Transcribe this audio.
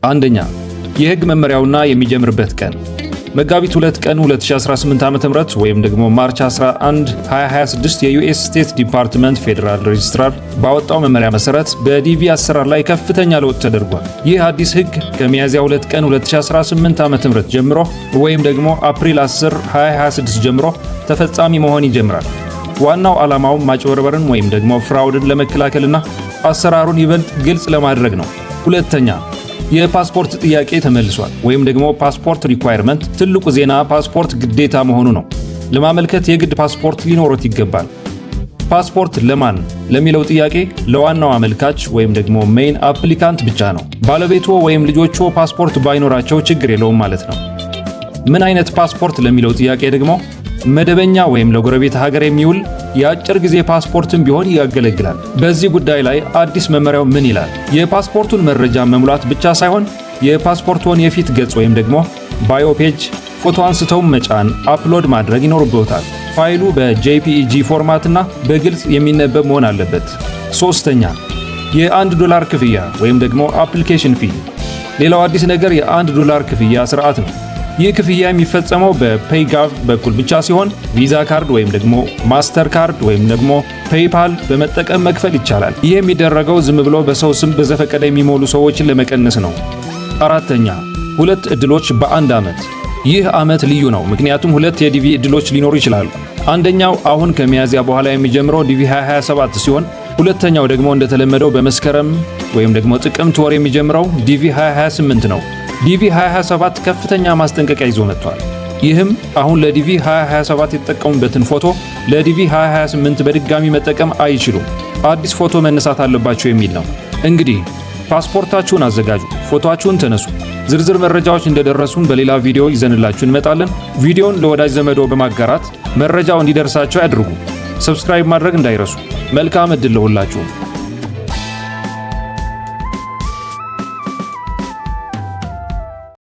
አንደኛ የህግ መመሪያውና የሚጀምርበት ቀን መጋቢት 2 ቀን 2018 ዓ.ም ወይም ደግሞ ማርች 11 2026 የዩኤስ ስቴት ዲፓርትመንት ፌዴራል ሬጅስትራር ባወጣው መመሪያ መሰረት በዲቪ አሰራር ላይ ከፍተኛ ለውጥ ተደርጓል። ይህ አዲስ ህግ ከሚያዝያ 2 ቀን 2018 ዓ.ም ጀምሮ ወይም ደግሞ አፕሪል 10 2026 ጀምሮ ተፈጻሚ መሆን ይጀምራል። ዋናው ዓላማው ማጭበርበርን ወይም ደግሞ ፍራውድን ለመከላከልና አሰራሩን ይበልጥ ግልጽ ለማድረግ ነው። ሁለተኛ የፓስፖርት ጥያቄ ተመልሷል ወይም ደግሞ ፓስፖርት ሪኳየርመንት። ትልቁ ዜና ፓስፖርት ግዴታ መሆኑ ነው። ለማመልከት የግድ ፓስፖርት ሊኖሩት ይገባል። ፓስፖርት ለማን ለሚለው ጥያቄ ለዋናው አመልካች ወይም ደግሞ ሜይን አፕሊካንት ብቻ ነው። ባለቤቱ ወይም ልጆቹ ፓስፖርት ባይኖራቸው ችግር የለውም ማለት ነው። ምን አይነት ፓስፖርት ለሚለው ጥያቄ ደግሞ መደበኛ ወይም ለጎረቤት ሀገር የሚውል የአጭር ጊዜ ፓስፖርትም ቢሆን ያገለግላል። በዚህ ጉዳይ ላይ አዲስ መመሪያው ምን ይላል? የፓስፖርቱን መረጃ መሙላት ብቻ ሳይሆን የፓስፖርቱን የፊት ገጽ ወይም ደግሞ ባዮ ፔጅ ፎቶ አንስተው መጫን፣ አፕሎድ ማድረግ ይኖርበታል። ፋይሉ በጄፒኢጂ ፎርማትና በግልጽ የሚነበብ መሆን አለበት። ሶስተኛ $1 ክፍያ ወይም ደግሞ አፕሊኬሽን ፊ። ሌላው አዲስ ነገር $1 ክፍያ ስርዓት ነው። ይህ ክፍያ የሚፈጸመው በፔይጋቭ በኩል ብቻ ሲሆን ቪዛ ካርድ ወይም ደግሞ ማስተር ካርድ ወይም ደግሞ ፔይፓል በመጠቀም መክፈል ይቻላል። ይህ የሚደረገው ዝም ብሎ በሰው ስም በዘፈቀደ የሚሞሉ ሰዎችን ለመቀነስ ነው። አራተኛ 2 ዕድሎች በአንድ ዓመት። ይህ ዓመት ልዩ ነው፣ ምክንያቱም 2 የዲቪ ዕድሎች ሊኖሩ ይችላሉ። አንደኛው አሁን ከሚያዝያ በኋላ የሚጀምረው ዲቪ 2027 ሲሆን ሁለተኛው ደግሞ እንደተለመደው በመስከረም ወይም ደግሞ ጥቅምት ወር የሚጀምረው ዲቪ 2028 ነው። ዲቪ 2027 ከፍተኛ ማስጠንቀቂያ ይዞ መጥቷል። ይህም አሁን ለዲቪ 2027 የተጠቀሙበትን ፎቶ ለዲቪ 2028 በድጋሚ መጠቀም አይችሉም፣ አዲስ ፎቶ መነሳት አለባቸው የሚል ነው። እንግዲህ ፓስፖርታችሁን አዘጋጁ፣ ፎቶአችሁን ተነሱ። ዝርዝር መረጃዎች እንደደረሱን በሌላ ቪዲዮ ይዘንላችሁ እንመጣለን። ቪዲዮን ለወዳጅ ዘመዶ በማጋራት መረጃው እንዲደርሳቸው ያድርጉ። ሰብስክራይብ ማድረግ እንዳይረሱ። መልካም ዕድል ለሁላችሁ።